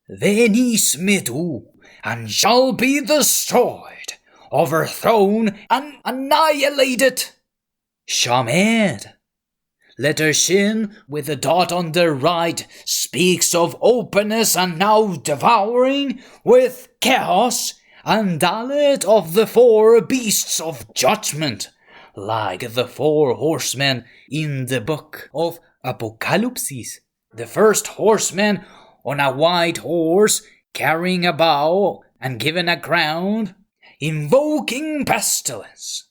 then he smitu, and shall be destroyed, overthrown, and annihilated. Shamed. Letter Shin, with a dot on the right, speaks of openness and now devouring, with chaos, and Dalet of the 4 beasts of judgment, like the 4 horsemen in the book of Apocalypse. The first horseman on a white horse, carrying a bow and given a crown, invoking pestilence.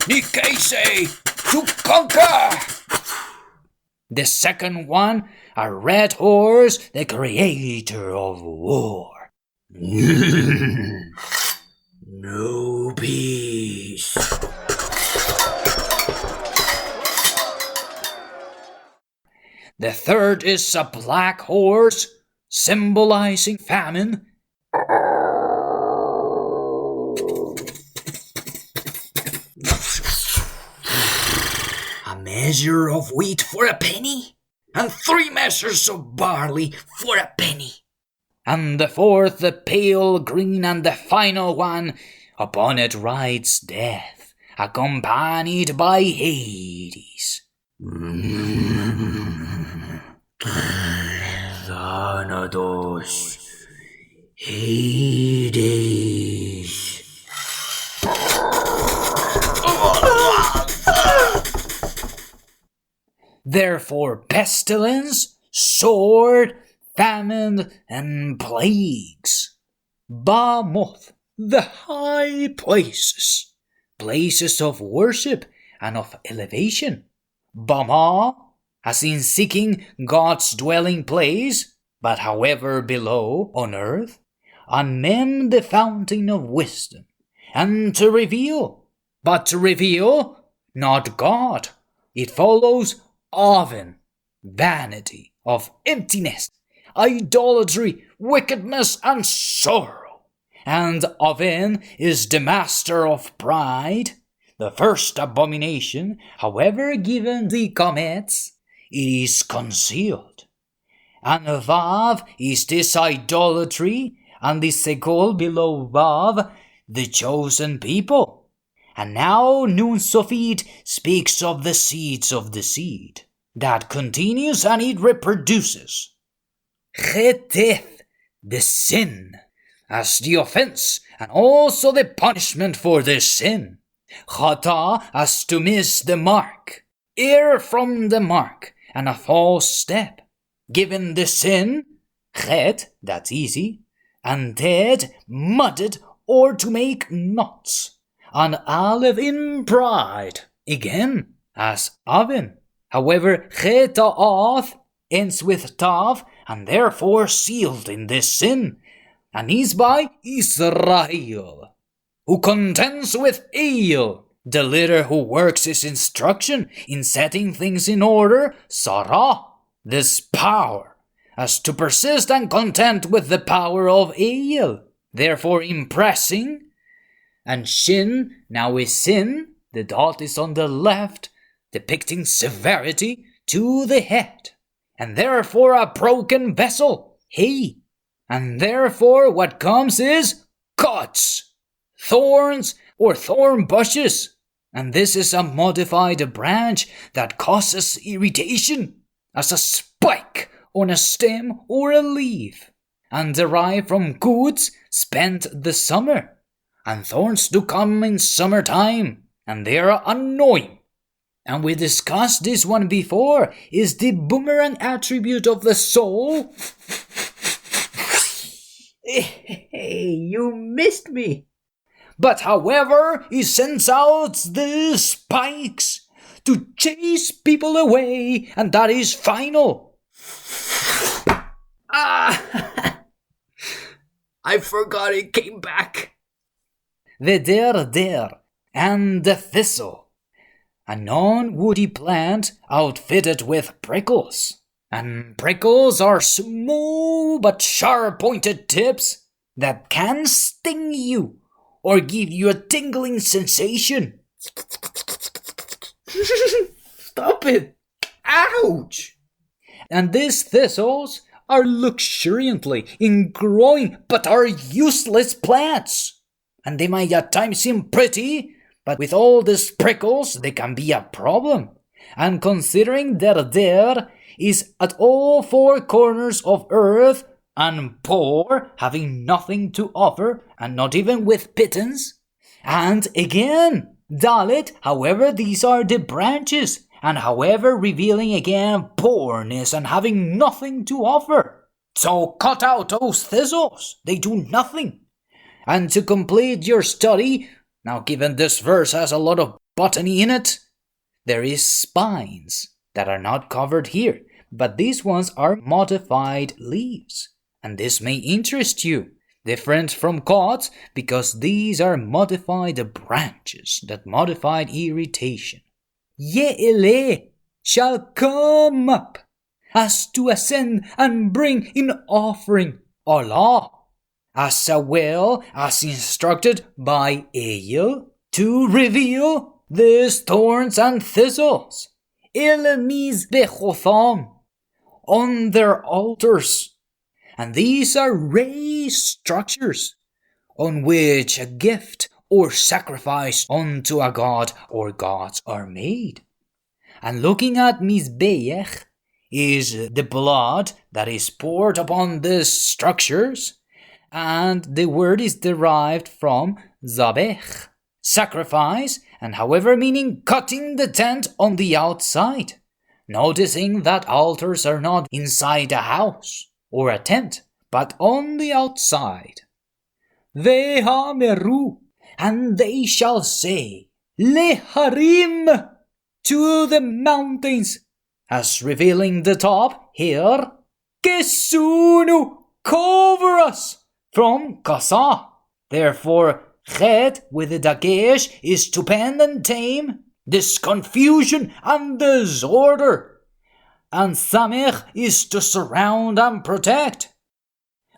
Nikase, to conquer! The second one, a red horse, the creator of war. No peace. The third is a black horse, symbolizing famine. A measure of wheat for a penny, and 3 measures of barley for a penny. And the fourth, the pale green, and the final one, upon it rides death, accompanied by Hades. Thanatos, Hades. Therefore pestilence, sword, famine, and plagues. Bamoth, the high places, places of worship and of elevation. Bama, as in seeking God's dwelling place, but however below on earth, on men the fountain of wisdom, and to reveal, but to reveal not God. It follows Aven, vanity of emptiness, idolatry, wickedness, and sorrow. And Aven is the master of pride, the first abomination, however given the comets, it is concealed. And Vav is this idolatry, and the Sekol below Vav, the chosen people. And now Nun Sofit speaks of the seeds of the seed, that continues and it reproduces. Cheteth, the sin, as the offense, and also the punishment for the sin. Chata, as to miss the mark, err from the mark, and a false step. Given the sin, chet, that's easy, and ted, mudded, or to make knots. And Aleph in pride, again, as Aven. However, Cheta'ath ends with Tav, and therefore sealed in this sin, and is by Israel, who contends with El, the leader who works his instruction in setting things in order, Sarah, this power, as to persist and contend with the power of El, therefore impressing. And Shin now is sin, the dot is on the left, depicting severity to the head, and therefore a broken vessel, he, and therefore what comes is cuts, thorns or thorn bushes, and this is a modified branch that causes irritation, as a spike on a stem or a leaf, and derived from goods spent the summer. And thorns do come in summertime, and they are annoying. And we discussed this one before, is the boomerang attribute of the soul. Hey, you missed me. But however, he sends out the spikes to chase people away, and that is final. I forgot it came back. Wadrder and the thistle, a non-woody plant outfitted with prickles. And prickles are small but sharp-pointed tips that can sting you or give you a tingling sensation. Stop it! Ouch! And these thistles are luxuriantly in growing but are useless plants. And they might at times seem pretty, but with all these prickles they can be a problem. And considering Wadreder is at all four corners of earth and poor, having nothing to offer, and not even with pittance. And again, Dalet, however, these are the branches, and however revealing again poorness and having nothing to offer. So cut out those thistles, they do nothing. And to complete your study, now given this verse has a lot of botany in it, there is spines that are not covered here, but these ones are modified leaves. And this may interest you, different from cods, because these are modified branches, that modified irritation. Ya'ale shall come up, as to ascend and bring in offering Allah, as well as instructed by Eyel, to reveal these thorns and thistles, mizbachotam, on their altars. And these are raised structures on which a gift or sacrifice unto a god or gods are made. And looking at mizbeach is the blood that is poured upon these structures, and the word is derived from zabech, sacrifice, and however meaning cutting the tent on the outside, noticing that altars are not inside a house or a tent, but on the outside. Ve'amru, and they shall say, Leharim, to the mountains, as revealing the top here, Kessunu, cover us from Kasa. Therefore, Chet with the dagesh is to bend and tame this confusion and disorder. And Samech is to surround and protect.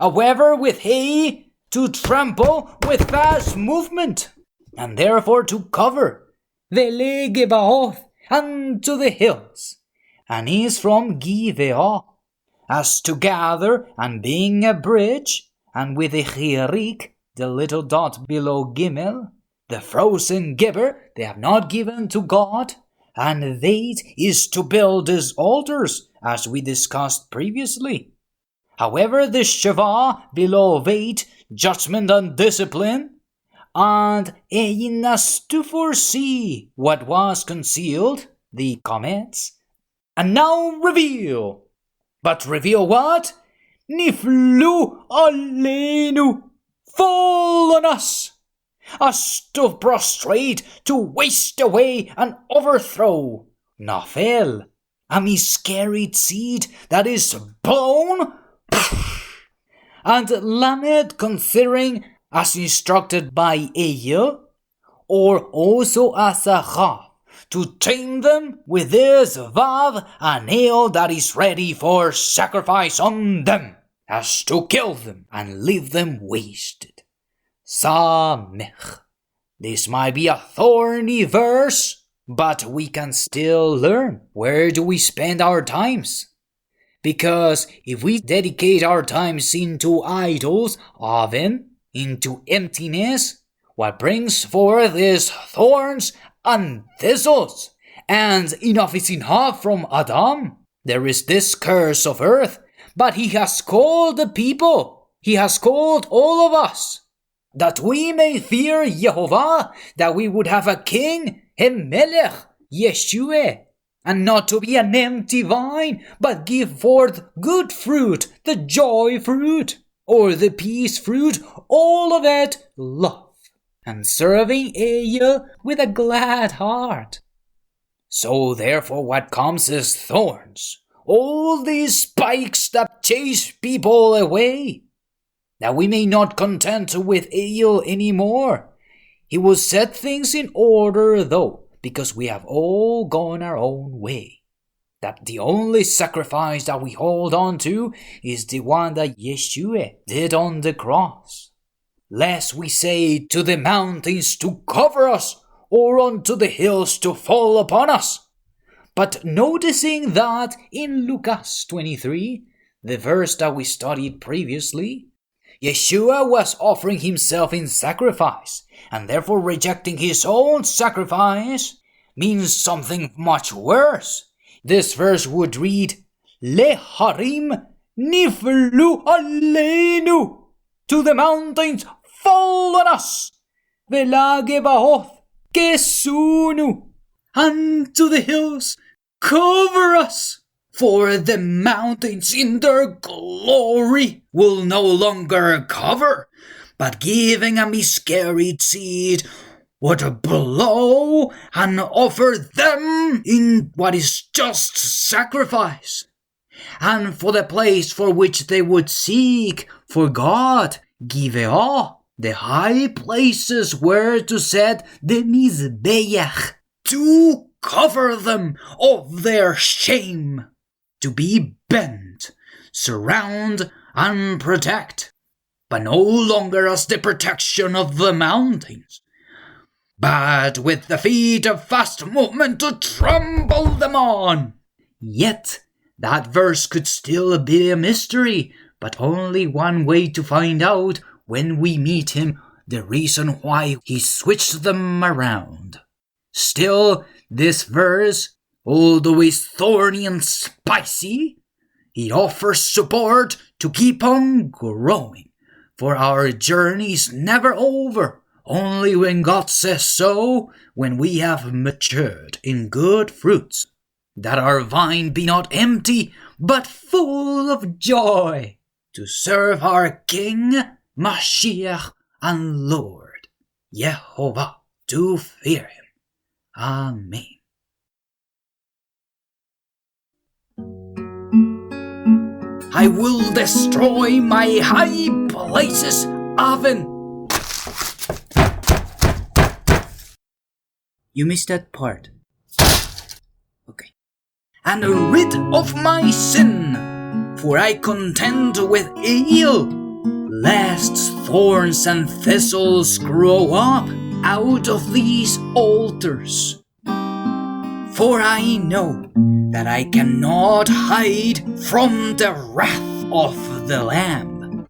However, with He, to trample with fast movement, and therefore to cover velegva'it, and to the hills, and is from Gibeah, as to gather and being a bridge, and with the chirik, the little dot below Gimel, the frozen giver they have not given to God, and Veit is to build his altars, as we discussed previously. However, the Sheva below Veit, judgment and discipline, and Einas to foresee what was concealed, the comments, and now reveal. But reveal what? Niflu Alenu, fall on us, to prostrate, to waste away and overthrow. Nafel, a miscarried seed that is blown. And Lamed, considering as instructed by Eyel, or also as a Chaf, to tame them with this Vav, a nail that is ready for sacrifice on them, as to kill them and leave them wasted. Samech. This might be a thorny verse, but we can still learn. Where do we spend our times? Because if we dedicate our times into idols, Aven, into emptiness, what brings forth is thorns and thistles. And enough is enough from Adam. There is this curse of earth, but he has called the people. He has called all of us, that we may fear Yehovah, that we would have a king, a melech, Yeshua, and not to be an empty vine, but give forth good fruit, the joy fruit, or the peace fruit, all of it love, and serving Eyel with a glad heart. So therefore what comes is thorns, all these spikes that chase people away, that we may not content with Eyel anymore. He will set things in order though, because we have all gone our own way. That the only sacrifice that we hold on to is the one that Yeshua did on the cross. Lest we say to the mountains to cover us, or unto the hills to fall upon us. But noticing that in Lucas 23, the verse that we studied previously, Yeshua was offering himself in sacrifice, and therefore rejecting his own sacrifice means something much worse. This verse would read, להרים, נפלו, עלינו. To the mountains, fall on us. ולגבעית, כסונו. And to the hills, cover us. For the mountains in their glory will no longer cover, but giving a miscarried seed would blow and offer them in what is just sacrifice. And for the place for which they would seek for God, Gibeah, the high places were to set the Mizbeach, to cover them of their shame, to be bent, surround, and protect, but no longer as the protection of the mountains, but with the feet of fast movement to trample them on. Yet, that verse could still be a mystery, but only one way to find out when we meet him the reason why he switched them around. Still, this verse, although it's thorny and spicy, it offers support to keep on growing, for our journey's never over, only when God says so, when we have matured in good fruits, that our vine be not empty, but full of joy, to serve our King, Mashiach, and Lord, Yehovah, to fear him. Amen. I will destroy my high places, Aven. You missed that part. Okay. And rid of my sin, for I contend with ill, lest thorns and thistles grow up out of these altars. For I know that I cannot hide from the wrath of the Lamb,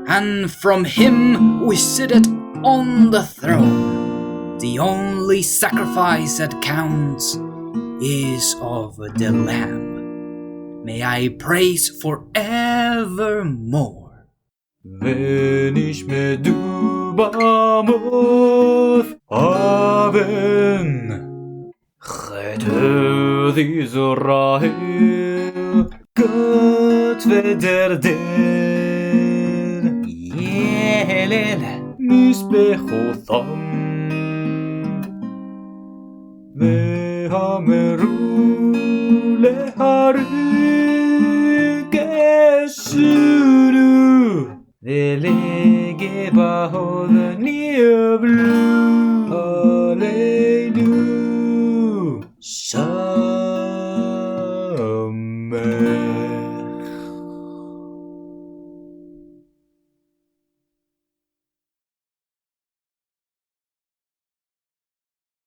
and from him who sitteth on the throne. The only sacrifice that counts is of the Lamb. May I praise forevermore. ונשמדו במות Aven. חטאת ישראל, גת ודרדר, יעלה מזבחותם, ואמרו להרים כסונו, ולגבעית נפלו עלינו. Amen.